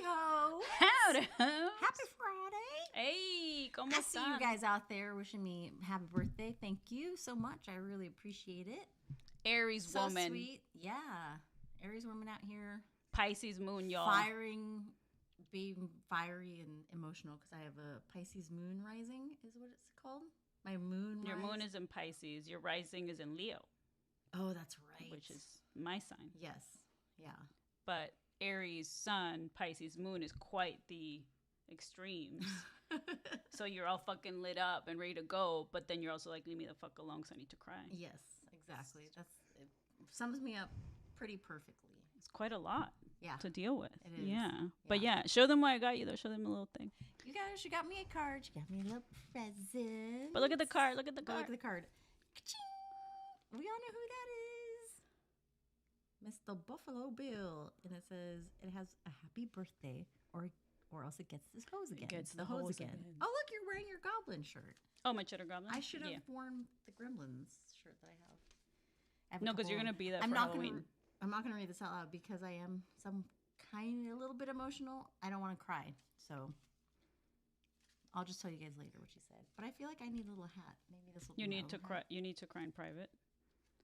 ho. Howdy ho. Happy Friday. Hey, ¿cómo I están? see you guys out there wishing me happy birthday. Thank you so much. I really appreciate it. Aries So woman. sweet. Yeah. Aries woman out here. Pisces moon, y'all. Being fiery and emotional because I have a Pisces moon rising is what it's called. My moon Your moon rise. is in Pisces. Your rising is in Leo. Oh, that's right. Which is my sign. Yes. Yeah. But Aries sun, Pisces moon is quite the extremes. So you're all fucking lit up and ready to go, but then you're also like, leave me the fuck alone because I need to cry. Yes, exactly. It sums me up pretty perfectly. It's quite a lot to deal with. It is. Yeah. But yeah, show them what I got you though. Show them a little thing. You guys, you got me a card. You got me a little present. But look at the card. Look at the card. Look at the card. Ka-ching! We all know who that is. Mr. Buffalo Bill. And it says it has a happy birthday or else it gets this hose again. It gets the hose again. Oh, look, you're wearing your goblin shirt. Oh, my cheddar goblin? I should have worn the Gremlins shirt that I have. No, because you're going to be that for Halloween. I'm not going to read this out loud because I am a little bit emotional. I don't want to cry. So I'll just tell you guys later what she said. But I feel like I need a little hat. Maybe this will be You need to cry. You need to cry in private.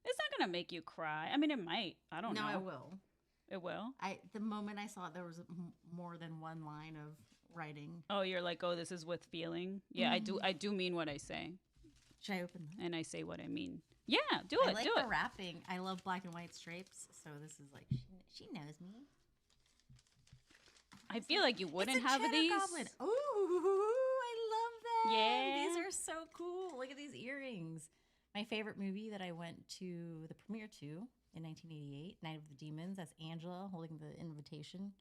It's not going to make you cry. I mean, it might. I don't know. No, it will. It will? The moment I saw it, there was more than one line of writing. Oh, you're like, oh, this is with feeling? Yeah, I do mean what I say. Should I open that? And I say what I mean. Yeah, do it. I like do the it. wrapping. I love black and white stripes. So this is like, she knows me. I feel like you wouldn't have these. Goblin. Ooh, I love them. Yeah. These are so cool. Look at these earrings. My favorite movie that I went to the premiere to in 1988, Night of the Demons. That's Angela holding the invitation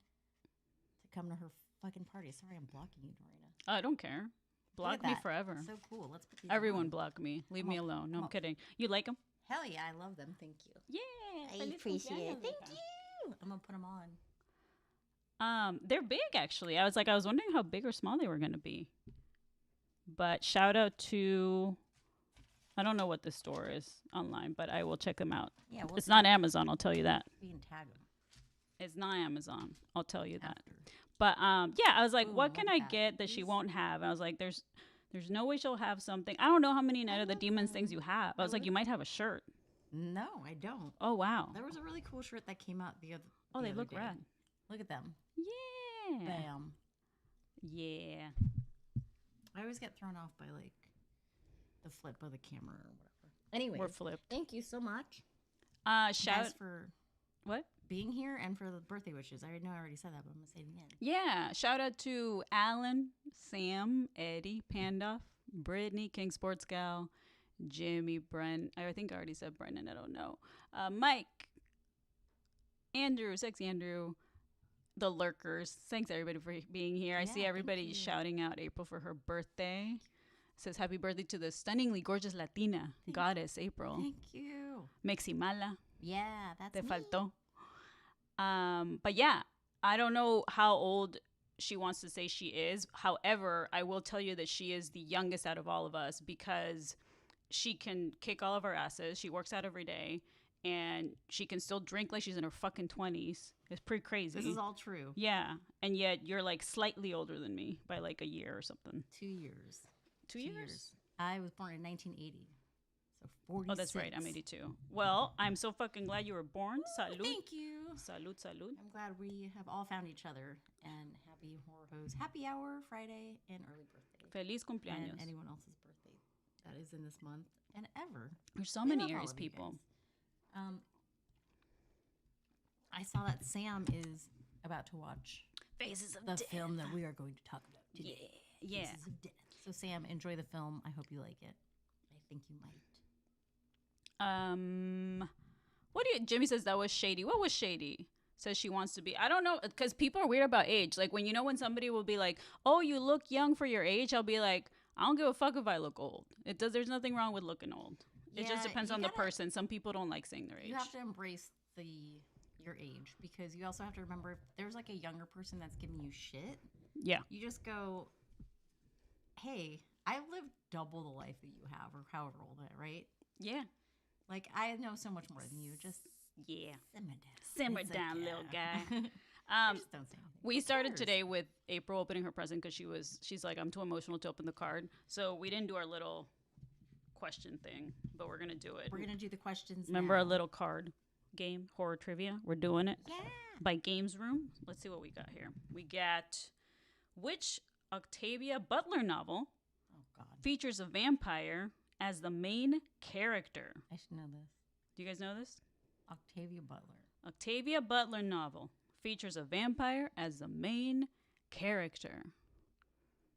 to come to her fucking party. Sorry, I'm blocking you, Dorina. I don't care. Block me forever. So cool. Let's put these Everyone on. block me. Leave me alone. No, I'm kidding. You like them? Hell yeah, I love them. Thank you. Yeah. I appreciate it. Thank you. I'm going to put them on. They're big actually. I was wondering how big or small they were going to be. But shout out to, I don't know what the store is online, but I will check them out. Yeah, it's not Amazon, I'll tell you that. We can tag them. It's not Amazon, I'll tell you that. But yeah, I was like, what can I get that she won't have? And I was like, there's no way she'll have something. I don't know how many Night of the Demons things you have. I was like, you might have a shirt. No, I don't. Oh wow. There was a really cool shirt that came out the other. Oh, they look rad. Look at them. Yeah. Bam. Yeah. I always get thrown off by like the flip of the camera or whatever. Anyway, we're flipped. Thank you so much. Shout for what? Being here and for the birthday wishes. I know I already said that, but I'm gonna say it again. Yeah. Shout out to Alan, Sam, Eddie, Pandoff, Brittany, King Sports Gal, Jimmy, Brent. I think I already said Brennan. I don't know. Mike, Andrew, Sexy Andrew, the lurkers. Thanks everybody for being here. I see everybody shouting out April for her birthday. Says happy birthday to the stunningly gorgeous Latina goddess April. Thank you. Meximala. Yeah, that's Te me. faltó. But yeah, I don't know how old she wants to say she is. However, I will tell you that she is the youngest out of all of us because she can kick all of our asses. She works out every day. And she can still drink like she's in her fucking 20s. It's pretty crazy. This is all true. Yeah. And yet you're like slightly older than me by like a year or something. 2 years. 2 years? I was born in 1980. So 46. Oh, that's right. I'm 82. Well, I'm so fucking glad you were born. Salud. Thank you. Salud, salud. I'm glad we have all found each other. And happy Horror Hos. Happy hour Friday and early birthday. Feliz cumpleaños. And anyone else's birthday that is in this month and ever. There's so many Aries people. I saw that Sam is about to watch Faces of the Death. film that we are going to talk about today. Yeah. Faces of Death. So Sam, enjoy the film. I hope you like it. I think you might. What do you? Jimmy says that was shady. What was shady? Says she wants to be. I don't know, because people are weird about age. Like when somebody will be like, "Oh, you look young for your age," I'll be like, "I don't give a fuck if I look old. It does. There's nothing wrong with looking old. It just depends on the person. Some people don't like saying their age. You have to embrace your age because you also have to remember if there's like a younger person that's giving you shit. Yeah. You just go, hey, I've lived double the life that you have or however old I am, right? Yeah. Like I know so much more than you. Just simmer down. Simmer It's down, little guy. I just don't say anything. We Who started cares? today with April opening her present because she's like, I'm too emotional to open the card. So we didn't do our little question thing, but we're gonna do it. We're gonna do the questions. Remember now. our little card game, horror trivia? We're doing it. Yeah. By Games Room. Let's see what we got here. We got which Octavia Butler novel Oh God. features a vampire as the main character? I should know this. Do you guys know this? Octavia Butler. Octavia Butler novel features a vampire as the main character.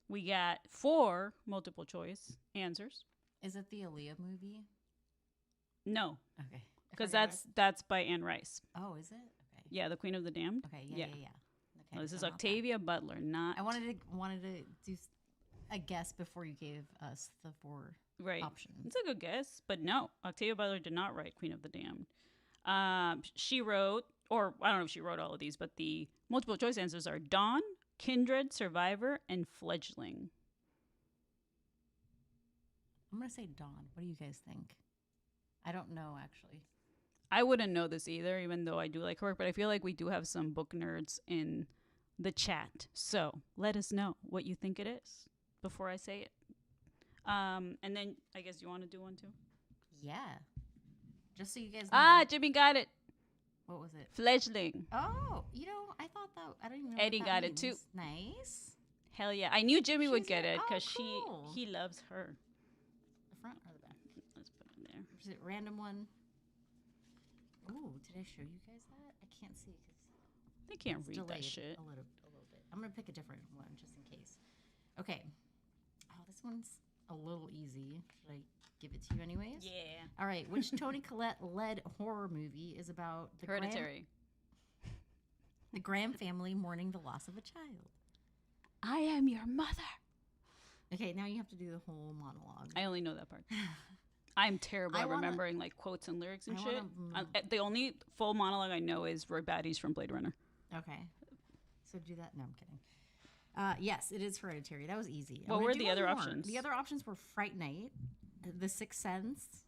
We got 4 multiple choice answers. Is it the Aaliyah movie? No, Okay. I because forgot that's by Anne Rice. Oh, is it? Okay. Yeah, the Queen of the Damned. Okay. Yeah. Yeah. Okay. No, this is so not that. Octavia Butler, not I wanted to do a guess before you gave us the 4 right. options. It's a good guess, but no, Octavia Butler did not write Queen of the Damned. She wrote, or I don't know if she wrote all of these, but the multiple choice answers are Dawn, Kindred, Survivor, and Fledgling. I'm gonna say Dawn. What do you guys think? I don't know actually. I wouldn't know this either, even though I do like her work, but I feel like we do have some book nerds in the chat. So let us know what you think it is before I say it. And then I guess you want to do one too? Yeah. Just so you guys know. Ah, Jimmy got it. What was it? Fledgling. Oh, I thought that. I don't even know. Eddie what that got it, too. means. Nice. Hell yeah. I knew Jimmy would She's get got- it because oh, cool. he loves her. The front or the back? Let's put it there. Is it random one? Ooh, did I show you guys that? I can't see because They can't it's read delayed that shit. a little bit. I'm gonna pick a different one just in case. Okay. Oh, this one's a little easy. Should I give it to you anyways? Yeah. All right. Which Toni Collette led horror movie is about the Hereditary. the Graham family mourning the loss of a child? I am your mother. Okay, now you have to do the whole monologue. I only know that part. I'm terrible I at wanna- remembering like quotes and lyrics and I shit. wanna- The only full monologue I know is Roy Batty's from Blade Runner. Okay. So do that. No, I'm kidding. Yes, it is Hereditary. That was easy. I'm What gonna were do the one other more. options? The other options were Fright Night, The Sixth Sense,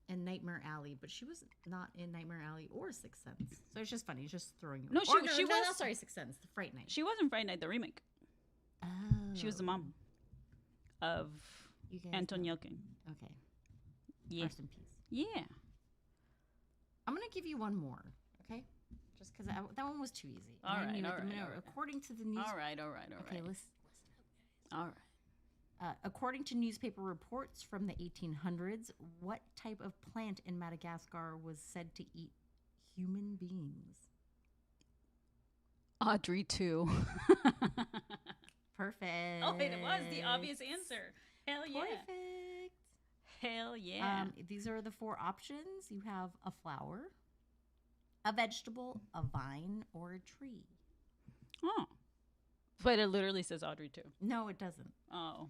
and Nightmare Alley. But she was not in Nightmare Alley or Sixth Sense. So it's just funny. It's just throwing you. No, Or she no, was- sorry, Sixth Sense. The Fright Night. She wasn't Friday Night, the remake. Oh. She was the mom of You guys Anton know. Yelkin. Okay. Yeah. Rest in peace. Yeah. I'm gonna give you one more. Okay. Just because that one was too easy. All And I right, knew all at the right, minute, all right. according to the news. All right. Okay, listen. All right. According to newspaper reports from the 1800s, what type of plant in Madagascar was said to eat human beings? Audrey 2. Perfect. Oh, it was the obvious answer. Hell yeah. Perfect. Hell yeah. These are the 4 options. You have a flower, a vegetable, a vine, or a tree. Oh. But it literally says Audrey 2. No, it doesn't. Oh.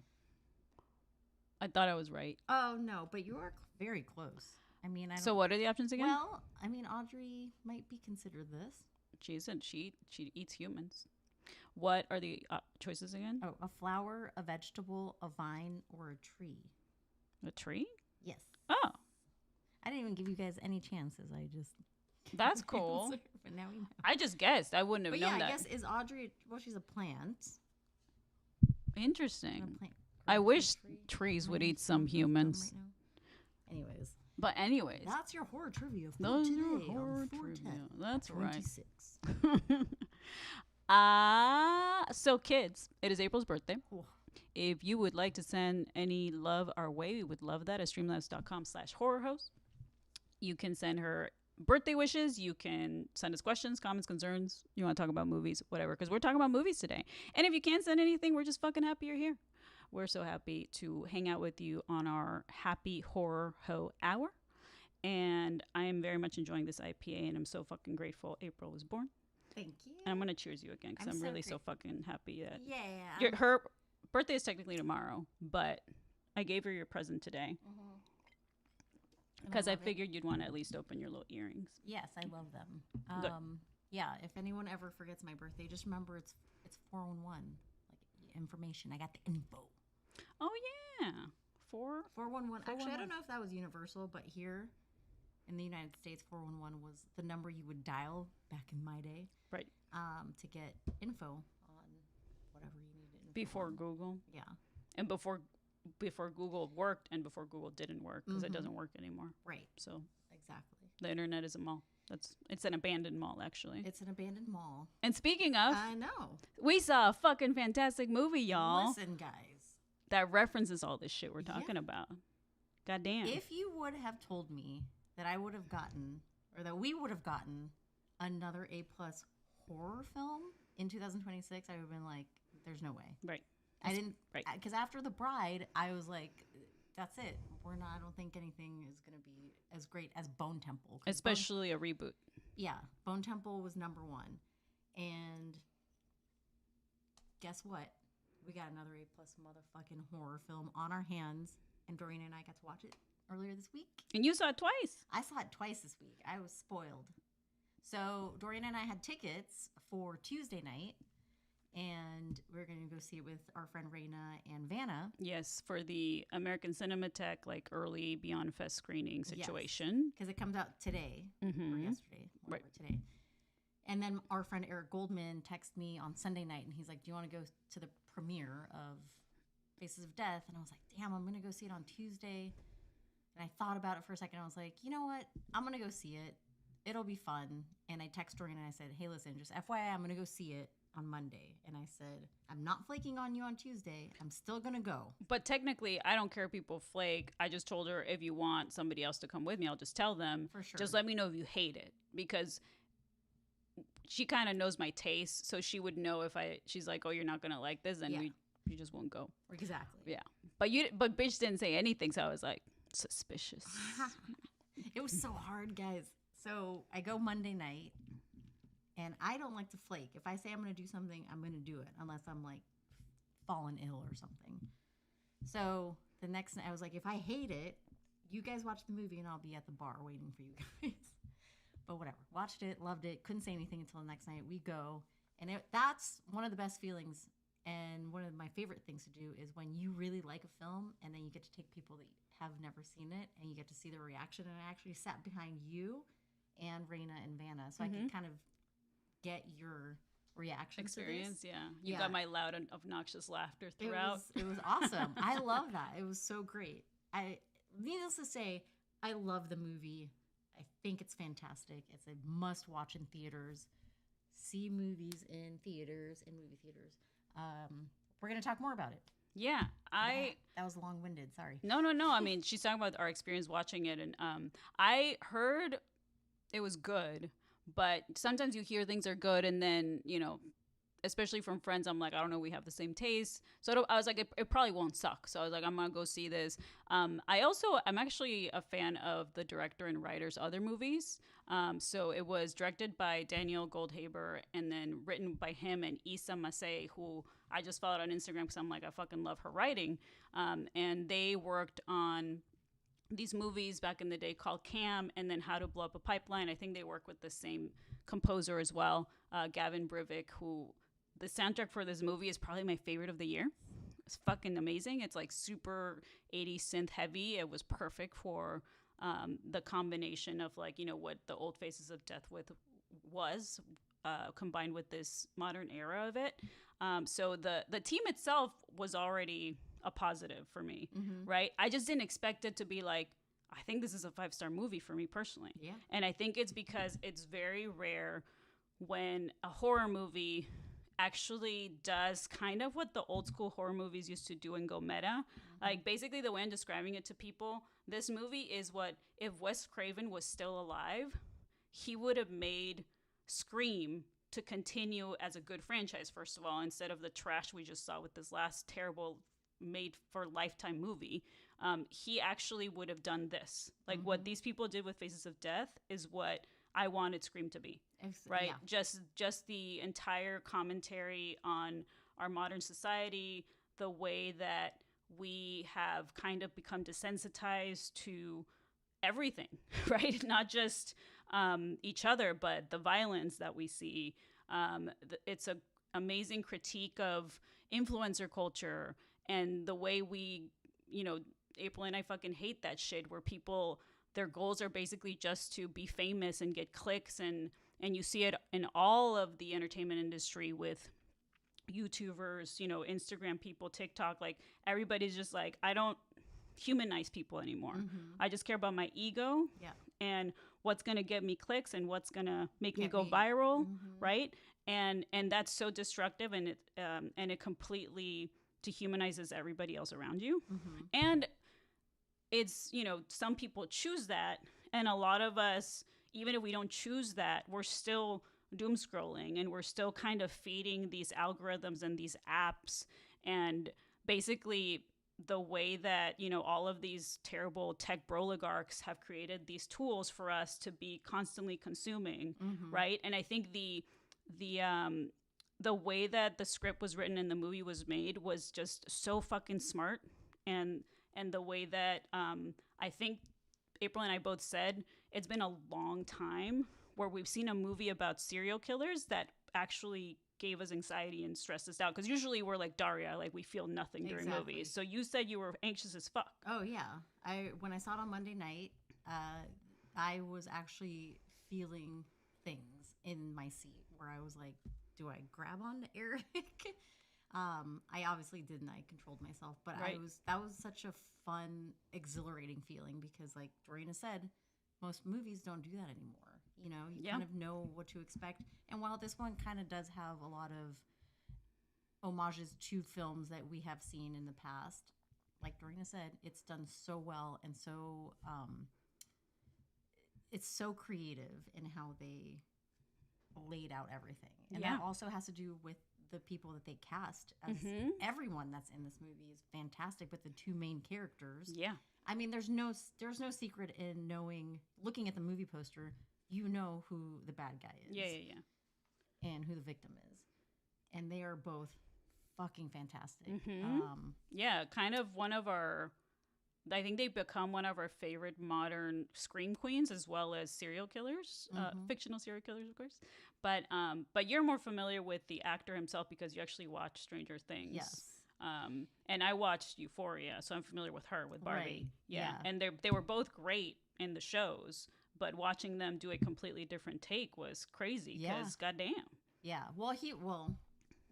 I thought I was right. Oh, no, but you are very close. I mean, I don't... So what are the options again? Well, I mean, Audrey might be considered this. She eats humans. What are the choices again? Oh, a flower, a vegetable, a vine, or a tree. A tree? Yes. Oh, I didn't even give you guys any chances. I just... that's cool. But now we know. I just guessed. I wouldn't have But known yeah, that. I guess is Audrey... Well, she's a plant. Interesting. A plant. I Growth wish tree. trees would Might eat be some right humans. now. Anyways. But anyways, That's your horror trivia for those today are on horror 4/10, trivia. That's right. 26. So kids, it is April's birthday. Oh. If you would like to send any love our way, we would love that at streamlabs.com/horrorhost. You can send her birthday wishes. You can send us questions, comments, concerns. You want to talk about movies, whatever, because we're talking about movies today. And if you can't send anything, we're just fucking happy you're here. We're so happy to hang out with you on our Happy Horror Ho Hour. And I am very much enjoying this IPA, and I'm so fucking grateful April was born. Thank you. And I'm going to cheers you again, because I'm I'm so really so great. fucking happy that Yeah. her birthday is technically tomorrow, but I gave her your present today because I love it. figured you'd want to at least open your little earrings. Yes, I love them. Good. Yeah, if anyone ever forgets my birthday, just remember it's 411. Like information. I got the info. Oh yeah, 411. Actually, I 411. don't know if that was universal, but here in the United States, 411 was the number you would dial back in my day. Right. to get info on whatever you needed info Before on. Google. Yeah. And before Google worked and before Google didn't work, because it doesn't work anymore. Right. So Exactly. the internet is a mall. It's an abandoned mall, actually. It's an abandoned mall. And speaking of, I know. we saw a fucking fantastic movie, y'all, Listen, guys. that references all this shit we're talking about. Goddamn. If you would have told me that I would have gotten, or that we would have gotten, another A+ horror film in 2026, I would have been like, "There's no way." Right. I didn't. Right. Because after The Bride, I was like, "That's it. We're not. I don't think anything is going to be as great as Bone Temple." Especially a reboot. Yeah, Bone Temple was number one, and guess what? We got another A+ motherfucking horror film on our hands, and Doreen and I got to watch it earlier this week. And you saw it twice. I saw it twice this week. I was spoiled. So Doreen and I had tickets for Tuesday night, and we're going to go see it with our friend Raina and Vanna. Yes, for the American Cinematheque, like early Beyond Fest screening situation. Because it comes out today or yesterday, Right. today. And then our friend Eric Goldman texted me on Sunday night, and he's like, "Do you want to go to the premiere of Faces of Death?" And I was like, "Damn, I'm going to go see it on Tuesday." And I thought about it for a second. I was like, "You know what? I'm going to go see it. It'll be fun." And I texted Doreen and I said, "Hey, listen, just FYI, I'm going to go see it on Monday." And I said, "I'm not flaking on you on Tuesday. I'm still going to go." But technically, I don't care if people flake. I just told her, if you want somebody else to come with me, I'll just tell them. For sure. Just let me know if you hate it. Because she kind of knows my taste. So she would know if she's like, "Oh, you're not going to like this," then we just won't go. Exactly. Yeah. But bitch didn't say anything. So I was like, suspicious. It was so hard, guys. So I go Monday night, and I don't like to flake. If I say I'm going to do something, I'm going to do it, unless I'm like fallen ill or something. So the next night, I was like, if I hate it, you guys watch the movie, and I'll be at the bar waiting for you guys. But whatever. Watched it, loved it, couldn't say anything until the next night. We go, and that's one of the best feelings. And one of my favorite things to do is when you really like a film, and then you get to take people that have never seen it, and you get to see their reaction. And I actually sat behind you and Raina and Vanna, so I could kind of get your reaction Experience, to this. yeah. You got my loud and obnoxious laughter throughout. It was awesome. I love that. It was so great. Needless to say, I love the movie. I think it's fantastic. It's a must-watch in theaters. See movies in theaters, in movie theaters. We're going to talk more about it. Yeah, that was long-winded. Sorry. No. I mean, she's talking about our experience watching it, and I heard it was good, but sometimes you hear things are good, and then especially from friends, I'm like, I don't know, we have the same taste. So I was like, it probably won't suck. So I was like, I'm gonna go see this. I'm actually a fan of the director and writer's other movies. So it was directed by Daniel Goldhaber and then written by him and Issa Masay, who I just followed on Instagram because I'm like, I fucking love her writing. And they worked on these movies back in the day called Cam and then How to Blow Up a Pipeline. I think they work with the same composer as well, Gavin Brivik, who the soundtrack for this movie is probably my favorite of the year. It's fucking amazing. It's like super 80s synth heavy. It was perfect for the combination of like, what the old Faces of Death was combined with this modern era of it. So the team itself was already a positive for me, right? I just didn't expect it to be like, I think this is a 5-star movie for me personally. Yeah. And I think it's because it's very rare when a horror movie actually does kind of what the old school horror movies used to do and go meta. Like basically the way I'm describing it to people, this movie is what if Wes Craven was still alive, he would have made Scream to continue as a good franchise, first of all, instead of the trash we just saw with this last terrible made for Lifetime movie. He actually would have done this. Like what these people did with Faces of Death is what I wanted Scream to be. Right? Yeah. Just the entire commentary on our modern society, the way that we have kind of become desensitized to everything, right? Not just each other, but the violence that we see. It's an amazing critique of influencer culture and the way we, April and I fucking hate that shit where people, their goals are basically just to be famous and get clicks and and you see it in all of the entertainment industry with YouTubers, you know, Instagram people, TikTok, like everybody's just like, I don't humanize people anymore. I just care about my ego and what's going to get me clicks and what's going to make me go viral, right? And that's so destructive, and it completely dehumanizes everybody else around you. And it's, you know, some people choose that, and a lot of us, even if we don't choose that, we're still doom scrolling, and we're still kind of feeding these algorithms and these apps, and basically the way that, you know, all of these terrible tech oligarchs have created these tools for us to be constantly consuming, right? And I think the way that the script was written and the movie was made was just so fucking smart, and the way that I think April and I both said it's been a long time where we've seen a movie about serial killers that actually gave us anxiety and stressed us out. Because usually we're like Daria, like we feel nothing during movies. So you said you were anxious as fuck. Oh yeah, when I saw it on Monday night, I was actually feeling things in my seat where I was like, do I grab onto Eric? I obviously didn't. I controlled myself, but that was such a fun, exhilarating feeling because, like Dorina said, most movies don't do that anymore. You know, you kind of know what to expect. And while this one kind of does have a lot of homages to films that we have seen in the past, like Dorina said, it's done so well and so it's so creative in how they laid out everything. And that also has to do with the people that they cast. As everyone that's in this movie is fantastic, but the two main characters. Yeah. I mean, there's no secret in looking at the movie poster, you know who the bad guy is. Yeah. And who the victim is. And they are both fucking fantastic. Yeah, kind of I think they've become one of our favorite modern scream queens, as well as serial killers, fictional serial killers, of course. But you're more familiar with the actor himself because you actually watched Stranger Things. Yes. And I watched Euphoria, so I'm familiar with her, with Barbie. Right. Yeah. And they were both great in the shows, but watching them do a completely different take was crazy because goddamn. Yeah. Well,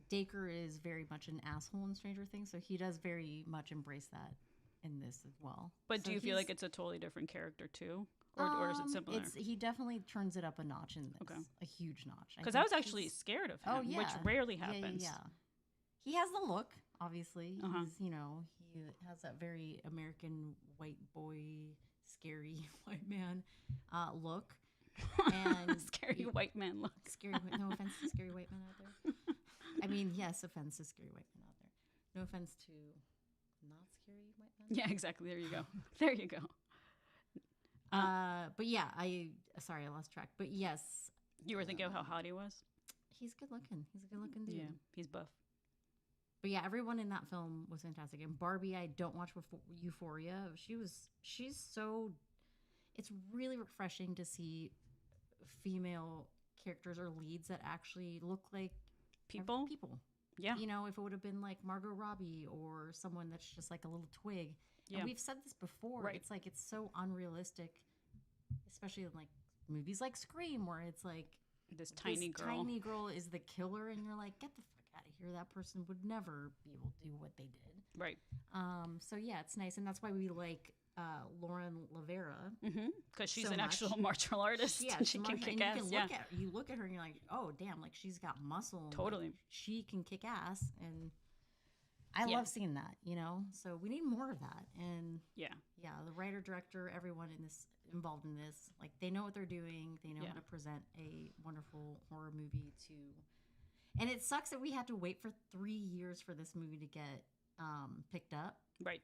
Dacre is very much an asshole in Stranger Things, so he does very much embrace that in this as well. But do you feel like it's a totally different character too? Or is it similar? He definitely turns it up a notch in this. Okay. A huge notch. Because I was actually scared of him, which rarely happens. Yeah. He has the look, obviously. He's, he has that very American white boy, scary white man look. And scary white man look. No offense to scary white men out there. I mean, yes, offense to scary white men out there. No offense to not scary white men. Yeah, exactly. There you go. There you go. But yeah, sorry, I lost track. But yes. You were thinking of how hot he was? He's good looking. He's a good looking dude. Yeah, he's buff. But yeah, everyone in that film was fantastic. And Barbie, I don't watch Euphoria. It's really refreshing to see female characters or leads that actually look like people. Yeah. You know, if it would have been like Margot Robbie or someone that's just like a little twig. Yeah. And we've said this before. Right. It's like, it's so unrealistic, especially in like movies like Scream, where it's like this tiny girl is the killer, and you're like, get the fuck out of here. That person would never be able to do what they did. Right. So yeah, it's nice, and that's why we like Lauren Lavera, because she's an actual martial artist. Yeah, she can kick ass. You look at her and you're like, oh damn, like she's got muscle. Totally, like, she can kick ass, and I love seeing that. You know, so we need more of that. And the writer, director, everyone involved in this, like they know what they're doing. They know how to present a wonderful horror movie to. And it sucks that we had to wait for 3 years for this movie to get picked up. Right.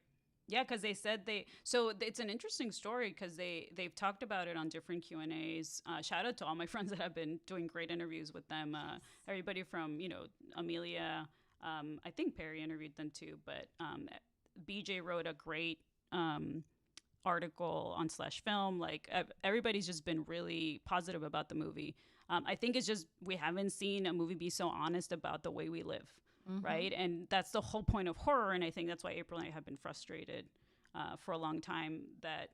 Yeah, because they said so it's an interesting story because they've talked about it on different Q&As. Shout out to all my friends that have been doing great interviews with them. Everybody from, Amelia, I think Perry interviewed them too, but BJ wrote a great article on /film. Like everybody's just been really positive about the movie. I think it's just we haven't seen a movie be so honest about the way we live. Right. And that's the whole point of horror. And I think that's why April and I have been frustrated for a long time that,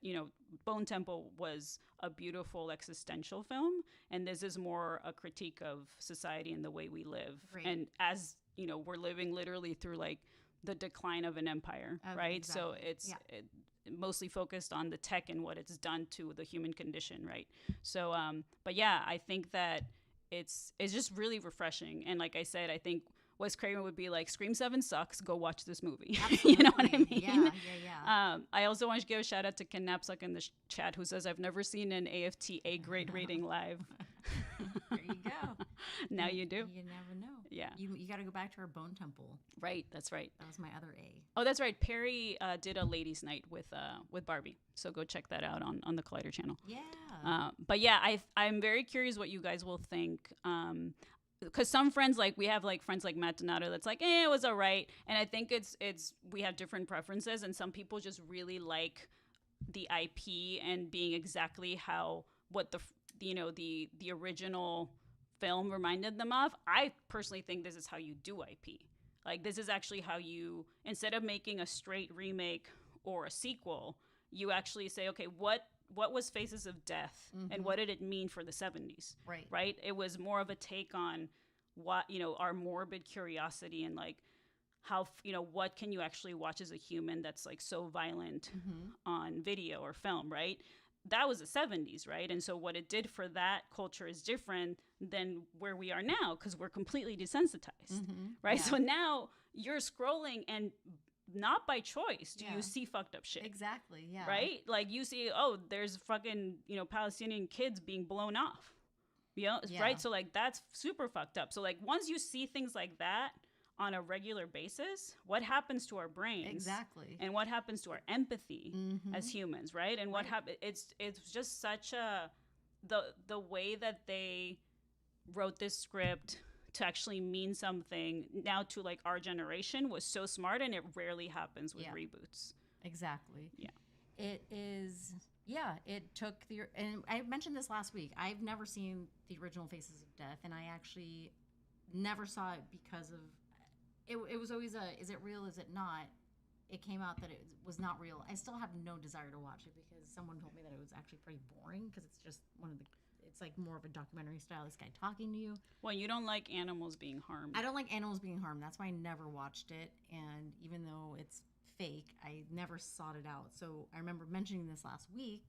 Bone Temple was a beautiful existential film, and this is more a critique of society and the way we live. Right. And as, we're living literally through like the decline of an empire, right? Exactly. So it's mostly focused on the tech and what it's done to the human condition, right? So, but yeah, I think that it's just really refreshing. And like I said, I think Wes Craven would be like, Scream 7 sucks, go watch this movie. You know what I mean? Yeah. I also want to give a shout out to Ken Knapsack in the chat, who says, I've never seen an AFT A grade rating live. There you go. Now you do. You never know. Yeah. You got to go back to our Bone Temple. Right. That's right. That was my other A. Oh, that's right. Perry did a ladies' night with Barbie. So go check that out on the Collider channel. Yeah. But yeah, I'm very curious what you guys will think. Because some friends, like we have like friends like Matt Donato that's like, it was all right. And I think it's we have different preferences, and some people just really like the IP and being exactly what the original film reminded them of. I personally think this is how you do IP. Like, this is actually how you, instead of making a straight remake or a sequel, you actually say, okay, what was Faces of Death, and what did it mean for the 70s? Right? It was more of a take on what, our morbid curiosity and like how, what can you actually watch as a human that's like so violent on video or film, right? That was the 70s, right? And so what it did for that culture is different than where we are now, because we're completely desensitized, right? Yeah. So now you're scrolling, and not by choice do you see fucked up shit. Exactly, yeah. Right? Like, you see, there's fucking, Palestinian kids being blown off. Right? So, like, that's super fucked up. So, like, once you see things like that on a regular basis, what happens to our brains? Exactly. And what happens to our empathy as humans, right? And what happens, it's just such the way that they wrote this script to actually mean something now to like our generation was so smart, and it rarely happens with reboots. Exactly. Yeah. It is. Yeah, it took and I mentioned this last week. I've never seen the original Faces of Death, and I actually never saw it because of it was always is it real, is it not? It came out that it was not real. I still have no desire to watch it because someone told me that it was actually pretty boring, because it's just it's like more of a documentary style, this guy talking to you. Well, you don't like animals being harmed. I don't like animals being harmed. That's why I never watched it. And even though it's fake, I never sought it out. So I remember mentioning this last week.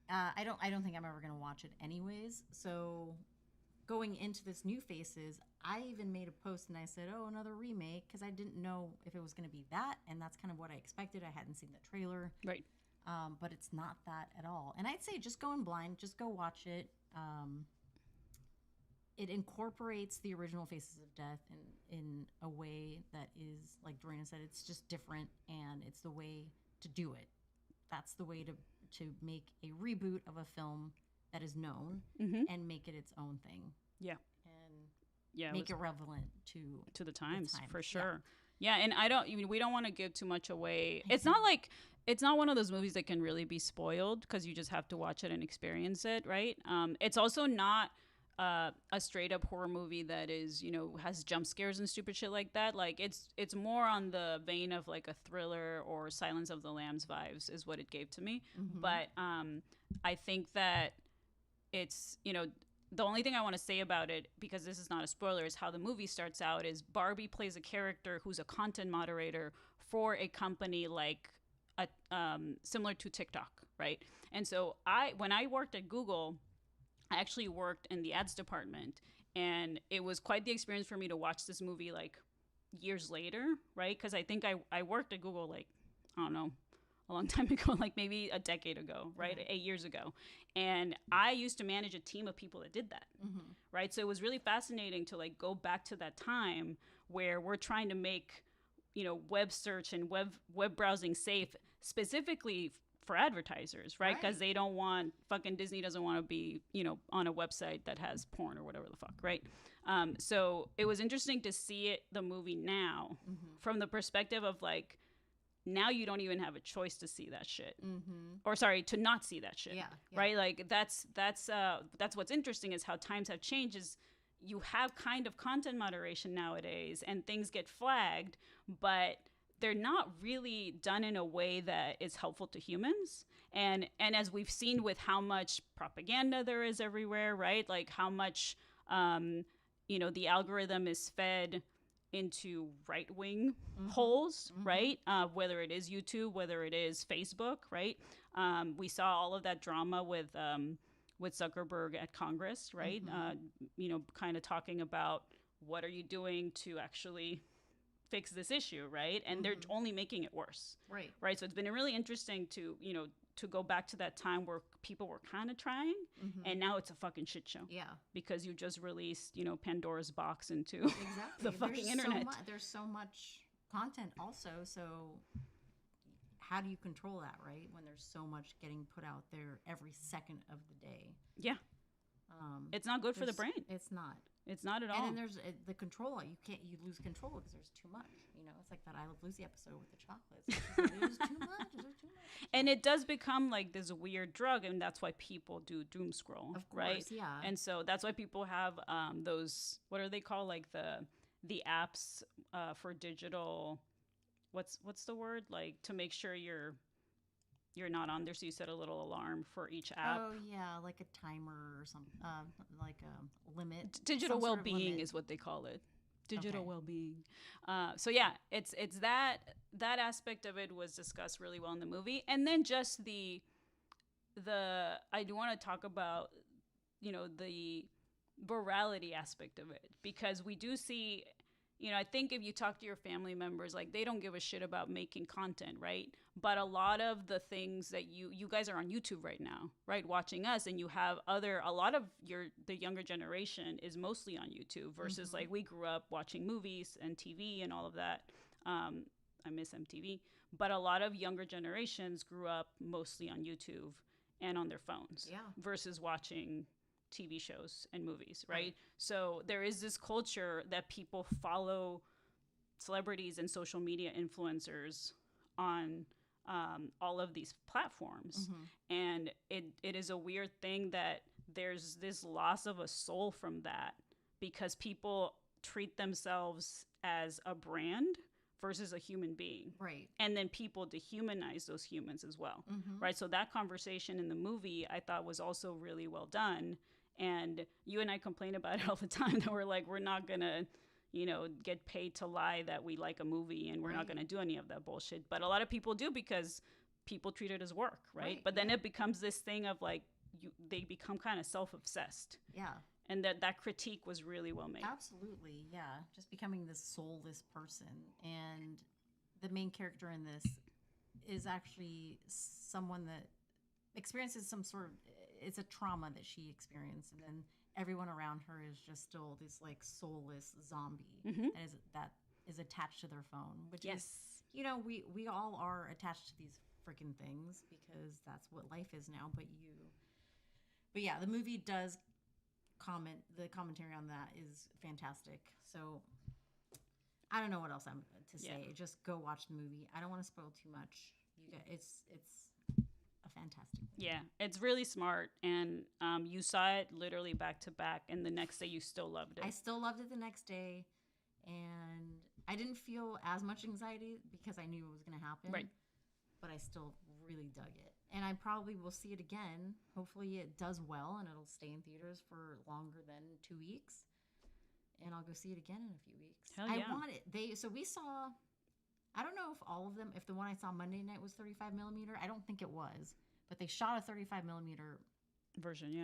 I don't think I'm ever going to watch it anyways. So going into this new Faces, I even made a post and I said, another remake, because I didn't know if it was going to be that. And that's kind of what I expected. I hadn't seen the trailer. Right. But it's not that at all. And I'd say just go in blind. Just go watch it. It incorporates the original Faces of Death in a way that is, like Dorena said, it's just different, and it's the way to do it. That's the way to make a reboot of a film that is known and make it its own thing. Yeah. And make it relevant to the times, for sure. Yeah, and we don't want to give too much away. It's not one of those movies that can really be spoiled, because you just have to watch it and experience it, right? It's also not a straight up horror movie that is, has jump scares and stupid shit like that. Like, it's more on the vein of like a thriller or Silence of the Lambs vibes is what it gave to me. But I think that it's, the only thing I want to say about it, because this is not a spoiler, is how the movie starts out is Barbie plays a character who's a content moderator for a company like similar to TikTok, right? And so when I worked at Google, I actually worked in the ads department, and it was quite the experience for me to watch this movie like years later, right? Because I think I worked at Google like, I don't know, a long time ago, like maybe a decade ago, right? 8 years ago. And I used to manage a team of people that did that, right? So it was really fascinating to like go back to that time where we're trying to make, web search and web browsing safe, specifically for advertisers, right? Because they don't want, fucking Disney doesn't want to be, on a website that has porn or whatever the fuck, right? So it was interesting to see the movie now from the perspective of like, now you don't even have a choice to see that shit, or sorry, to not see that shit, right? Like that's what's interesting, is how times have changed. Is you have kind of content moderation nowadays, and things get flagged, but they're not really done in a way that is helpful to humans. And as we've seen with how much propaganda there is everywhere, right? Like how much the algorithm is fed into right wing holes, right? Whether it is YouTube, whether it is Facebook, right? We saw all of that drama with Zuckerberg at Congress, right? Kind of talking about what are you doing to actually fix this issue, right? And they're only making it worse, right? So it's been really interesting to to go back to that time where people were kind of trying, and now it's a fucking shit show. Yeah, because you just released Pandora's box into exactly the fucking internet. There's so much content also, so how do you control that, right? When there's so much getting put out there every second of the day. Yeah. It's not good for the brain. It's not. It's not at all. And then there's the control. You lose control because there's too much. It's like that I Love Lucy episode with the chocolates. There's too much. There's too much. And it does become like this weird drug, and that's why people do doom scroll. Of course, right? Yeah. And so that's why people have those, what are they called? Like the apps for digital. What's the word? Like to make sure you're not on there, so you set a little alarm for each app. Oh yeah, like a timer or something, like a limit. Digital well-being is what they call it. Digital well-being. So yeah, it's that aspect of it was discussed really well in the movie, and then just the I do want to talk about the virality aspect of it, because we do see. I think if you talk to your family members, like they don't give a shit about making content, right? But a lot of the things that you guys are on YouTube right now, right? Watching us, and you have a lot of the younger generation is mostly on YouTube versus like we grew up watching movies and TV and all of that. I miss MTV, but a lot of younger generations grew up mostly on YouTube and on their phones versus watching TV shows and movies, right? So there is this culture that people follow celebrities and social media influencers on all of these platforms. And it is a weird thing that there's this loss of a soul from that, because people treat themselves as a brand versus a human being. Right. And then people dehumanize those humans as well. Right. So that conversation in the movie I thought was also really well done. And you and I complain about it all the time, that we're like, we're not going to, get paid to lie that we like a movie, and we're not going to do any of that bullshit. But a lot of people do, because people treat it as work, right? But then it becomes this thing of like, they become kind of self-obsessed. Yeah. And that critique was really well made. Absolutely, yeah. Just becoming this soulless person. And the main character in this is actually someone that experiences some sort of, it's a trauma that she experienced, and then everyone around her is just still this like soulless zombie that is attached to their phone, which is, we all are attached to these freaking things because that's what life is now. But yeah, the movie does the commentary on that is fantastic. So I don't know what else I'm to say. Just go watch the movie. I don't want to spoil too much. It's a fantastic movie. Yeah, it's really smart, and you saw it literally back to back, and the next day you still loved it. I still loved it the next day, and I didn't feel as much anxiety because I knew it was going to happen. Right. But I still really dug it, and I probably will see it again. Hopefully it does well, and it'll stay in theaters for longer than 2 weeks, and I'll go see it again in a few weeks. Hell yeah. I want it. So we saw, I don't know if all of them, if the one I saw Monday night was 35 millimeter. I don't think it was, but they shot a 35 millimeter version,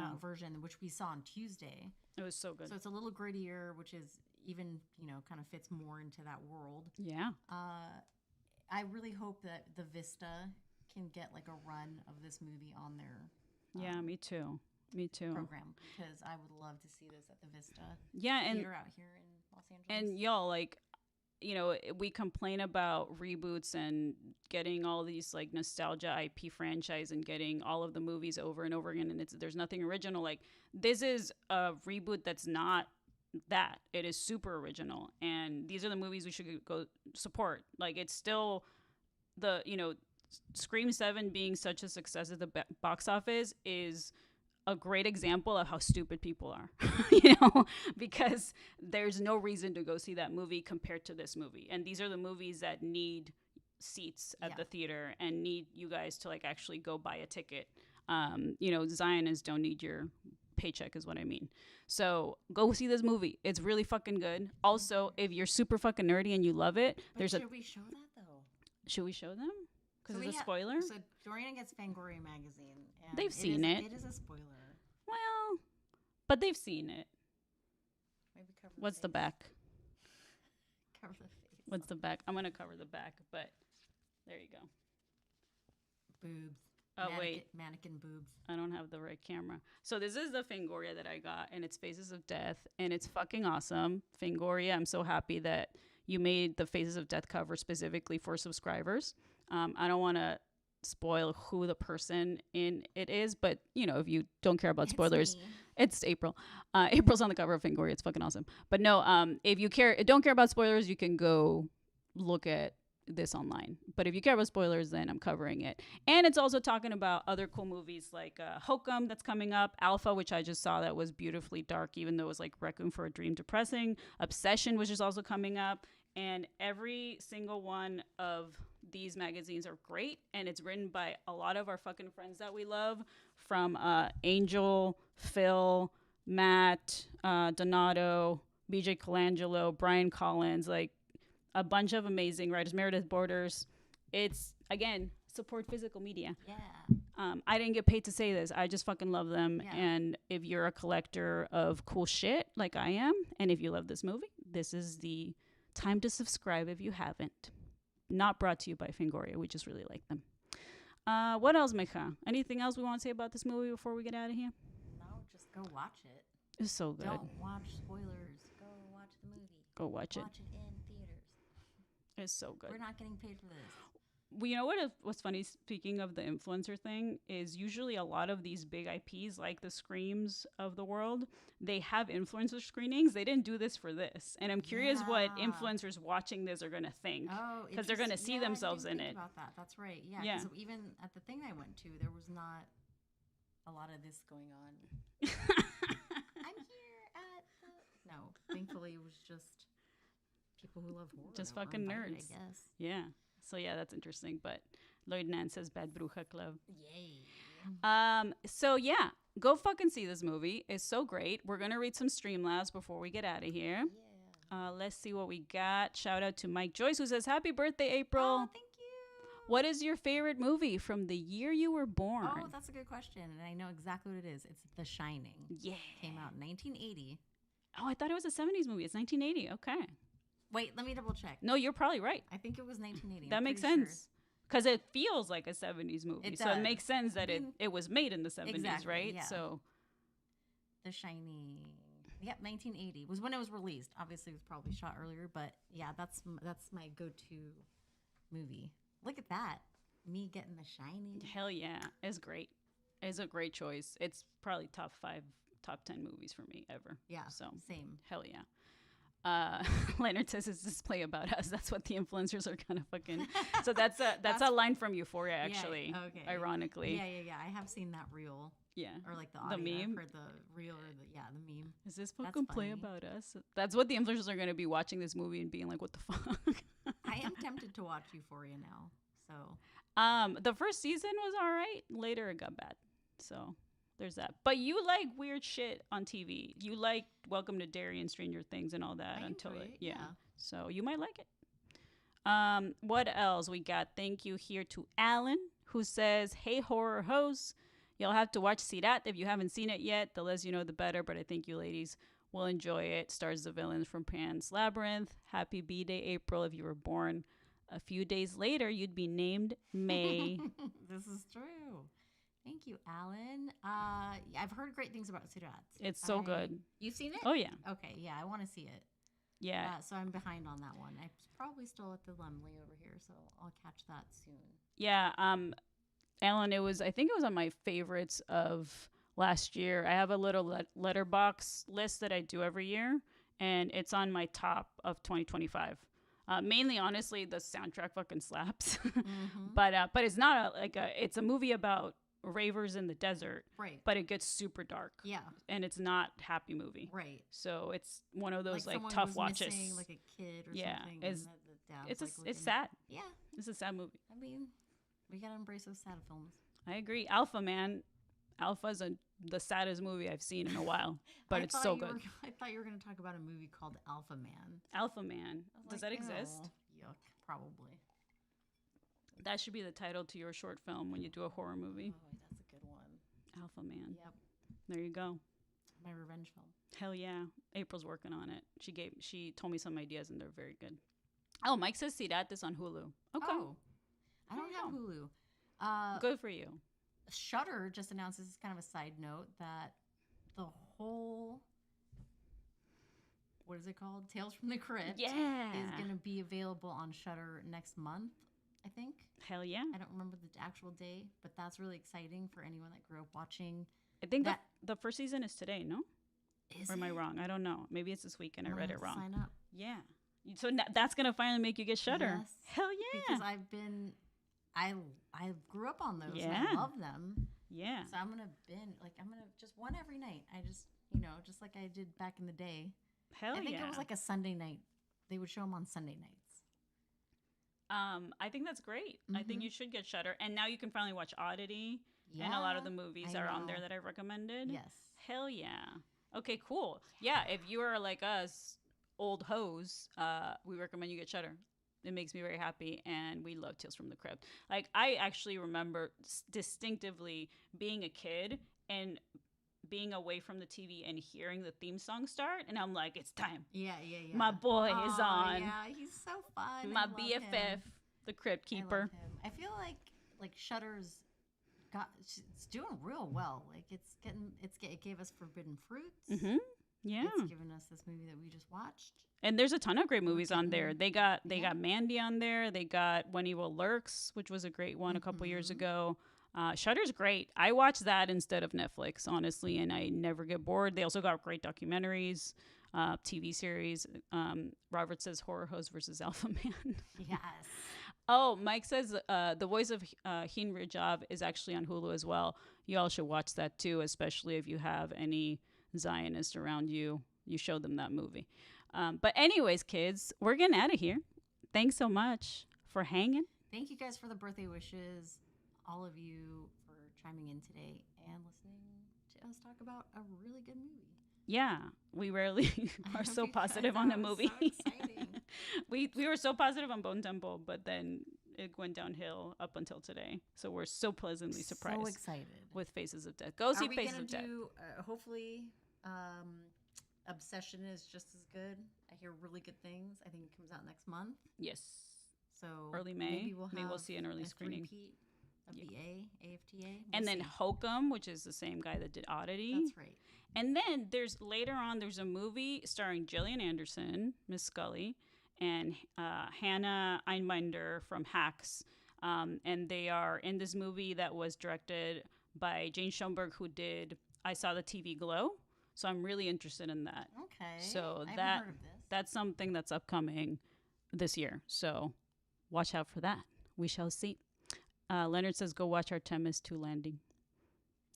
which we saw on Tuesday. It was so good. So it's a little grittier, which is even, kind of fits more into that world. Yeah. I really hope that the Vista can get like a run of this movie on their me too. program, because I would love to see this at the Vista theater out here in Los Angeles. And y'all, like, we complain about reboots and getting all these like nostalgia IP franchise and getting all of the movies over and over again, and there's nothing original. Like, this is a reboot that's not that. It is super original, and these are the movies we should go support. Like, it's still Scream 7 being such a success at the box office is a great example of how stupid people are, because there's no reason to go see that movie compared to this movie. And these are the movies that need seats at the theater and need you guys to like actually go buy a ticket. Zionists don't need your paycheck is what I mean. So go see this movie. It's really fucking good. Also, if you're super fucking nerdy and you love it, should we show that though? Should we show them? Because it's a spoiler. So Dorian gets Fangoria magazine. And they've seen it. It is a spoiler. Well, but they've seen it. Maybe cover. What's the back? Cover the face. What's the back? I'm gonna cover the back, but there you go. Boobs. Oh, wait. Mannequin boobs. I don't have the right camera. So this is the Fangoria that I got, and it's Faces of Death, and it's fucking awesome. Fangoria, I'm so happy that you made the Faces of Death cover specifically for subscribers. I don't want to spoil who the person in it is, but, if you don't care about spoilers, it's April. April's on the cover of Fangoria. It's fucking awesome. But no, if you don't care about spoilers, you can go look at this online. But if you care about spoilers, then I'm covering it. And it's also talking about other cool movies like Hokum that's coming up, Alpha, which I just saw that was beautifully dark, even though it was like Requiem for a Dream depressing, Obsession, which is also coming up. And every single one of these magazines are great, and it's written by a lot of our fucking friends that we love, from Angel, Phil, Matt, Donato, BJ Colangelo, Brian Collins, like a bunch of amazing writers, Meredith Borders. It's, again, support physical media. Yeah. I didn't get paid to say this. I just fucking love them. Yeah. And if you're a collector of cool shit like I am, and if you love this movie, this is the time to subscribe if you haven't. Not brought to you by Fangoria. We just really like them. What else, Mija? Anything else we want to say about this movie before we get out of here? No, just go watch it. It's so good. Don't watch spoilers. Go watch the movie. Go watch it. Watch it in theaters. It's so good. We're not getting paid for this. Well, you know what's funny, speaking of the influencer thing, is usually a lot of these big IPs, like the Screams of the world, they have influencer screenings. They didn't do this for this. And I'm curious what influencers watching this are going to think. Oh, because they're going to see themselves in it. About that. That's right. Yeah. So even at the thing I went to, there was not a lot of this going on. I'm here at the... No, thankfully it was just people who love horror. Just fucking nerds. I guess. Yeah. So yeah, that's interesting. But Lloyd Nance says Bad Bruja Club. Yay. So yeah, go fucking see this movie. It's so great. We're gonna read some Streamlabs before we get out of here. Yeah. Let's see what we got. Shout out to Mike Joyce, who says Happy birthday, April. Oh, thank you. What is your favorite movie from the year you were born? Oh, that's a good question, and I know exactly what it is. It's The Shining. Yeah. Came out in 1980. Oh, I thought it was a 70s movie. It's 1980. Okay. Wait, let me double check. No, you're probably right. I think it was 1980. That makes sense. Because it feels like a 70s movie. So it makes sense that it was made in the 70s, exactly, right? Yeah. So The Shining. Yep, 1980 was when it was released. Obviously, it was probably shot earlier, but yeah, that's my go-to movie. Look at that. Me getting The Shining. Hell yeah. It's great. It's a great choice. It's probably top 10 movies for me ever. Yeah, so same. Hell yeah. Leonard says it's display about us. That's what the influencers are kind of fucking. So that's a line from Euphoria, actually. Yeah, okay. Ironically. Yeah. I have seen that reel. Yeah. Or like the audio. The meme. I've heard the reel or the meme. Is this fucking play about us? That's what the influencers are going to be watching this movie and being like, what the fuck? I am tempted to watch Euphoria now. So. The first season was all right. Later it got bad. So. There's that. But you like weird shit on TV. You like Welcome to Derry and Stranger Things and all that yeah. So you might like it. What else we got? Thank you here to Alan, who says, hey, Horror Hos. You'll have to watch Sirat if you haven't seen it yet. The less you know, the better. But I think you ladies will enjoy it. Stars the villains from Pan's Labyrinth. Happy B-Day, April. If you were born a few days later, you'd be named May. This is true. Thank you, Alan. I've heard great things about Sirat. It's so good. You've seen it? Oh, yeah. Okay, yeah, I want to see it. Yeah. So I'm behind on that one. I'm probably still at the Lemley over here, so I'll catch that soon. Yeah, Alan, I think it was on my favorites of last year. I have a little letterbox list that I do every year, and it's on my top of 2025. Mainly, honestly, the soundtrack fucking slaps. Mm-hmm. But it's not it's a movie about ravers in the desert, right? But it gets super dark, yeah, and it's not a happy movie, right? So it's one of those like someone tough was watches, missing, like a kid or something. Is stabs. It's like it's sad. Yeah. It's a sad movie. I mean, we gotta embrace those sad films. I agree. Alpha, man. Alpha's the saddest movie I've seen in a while, but it's so good. I thought you were gonna talk about a movie called Alpha Man. Alpha Man. Does that exist? Yuck, probably. That should be the title to your short film when you do a horror movie. Oh, that's a good one. Alpha Man. Yep. There you go. My revenge film. Hell yeah. April's working on it. She told me some ideas and they're very good. Oh, Mike says see that this on Hulu. Okay. Oh, I don't have Hulu. Good for you. Shudder just announced, this is kind of a side note, that the whole, what is it called? Tales from the Crypt. Yeah. Is going to be available on Shudder next month, I think. Hell yeah. I don't remember the actual day, but that's really exciting for anyone that grew up watching. I think the first season is today, no? Or am I wrong? I don't know. Maybe it's this weekend. I read it wrong. Sign up. Yeah. So that's going to finally make you get Shudder. Yes. Hell yeah. Because I grew up on those and I love them. Yeah. So I'm going to just one every night. I just, just like I did back in the day. Hell yeah. I think it was like a Sunday night. They would show them on Sunday nights. I think that's great. I think you should get Shudder. And now you can finally watch Oddity. Yeah, and a lot of the movies are on there that I recommended. Yes. Hell yeah. Okay, cool. Yeah, if you are like us, old hoes, we recommend you get Shudder. It makes me very happy, and we love Tales from the Crypt. Like, I actually remember distinctively being a kid and being away from the TV and hearing the theme song start, and I'm like, it's time. Yeah. My boy is on. Yeah, he's so fun. My BFF, the Crypt Keeper. I feel like Shudder's it's doing real well. Like it gave us Forbidden Fruits. Mm-hmm. Yeah. It's given us this movie that we just watched. And there's a ton of great movies on there. They got Mandy on there. They got When Evil Lurks, which was a great one a couple years ago. Shudder's great. I watch that instead of Netflix, honestly, and I never get bored. They also got great documentaries, TV series. Robert says Horror Hos versus Alpha Man. Yes. Oh, Mike says the voice of Henry Jav is actually on Hulu as well. You all should watch that too, especially if you have any Zionists around you. You show them that movie. But anyways, kids, we're getting out of here. Thanks so much for hanging. Thank you guys for the birthday wishes. All of you for chiming in today and listening to us talk about a really good movie. Yeah, we rarely are so positive on a movie. So exciting. we were so positive on Bone Temple, but then it went downhill up until today. So we're so pleasantly surprised. So excited with Faces of Death. Go see Faces of Death. Hopefully, Obsession is just as good. I hear really good things. I think it comes out next month. Yes. So early May. Maybe we'll see an early screening. Of the AFTA. And then Hokum, which is the same guy that did Oddity. That's right. And then there's a movie starring Gillian Anderson, Miss Scully, and Hannah Einbinder from Hacks. And they are in this movie that was directed by Jane Schoenberg, who did I Saw the TV Glow. So I'm really interested in that. Okay. So I haven't heard of this. That's something that's upcoming this year. So watch out for that. We shall see. Leonard says, go watch Artemis 2 Landing.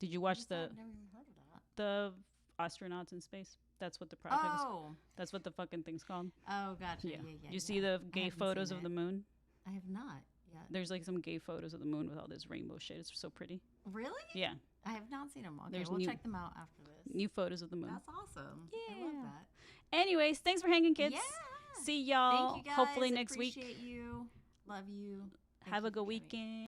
Did you watch I've never even heard of that. The astronauts in space? That's what the project is. That's what the fucking thing's called. Oh, gotcha. Yeah. You see the gay photos of the moon? I have not yet. There's like some gay photos of the moon with all this rainbow shit. It's so pretty. Really? Yeah. I have not seen them. Okay, we'll check them out after this. New photos of the moon. That's awesome. Yeah. I love that. Anyways, thanks for hanging, kids. Yeah. See y'all. Thank you guys. Hopefully next week. Appreciate you. Love you. Have a good weekend.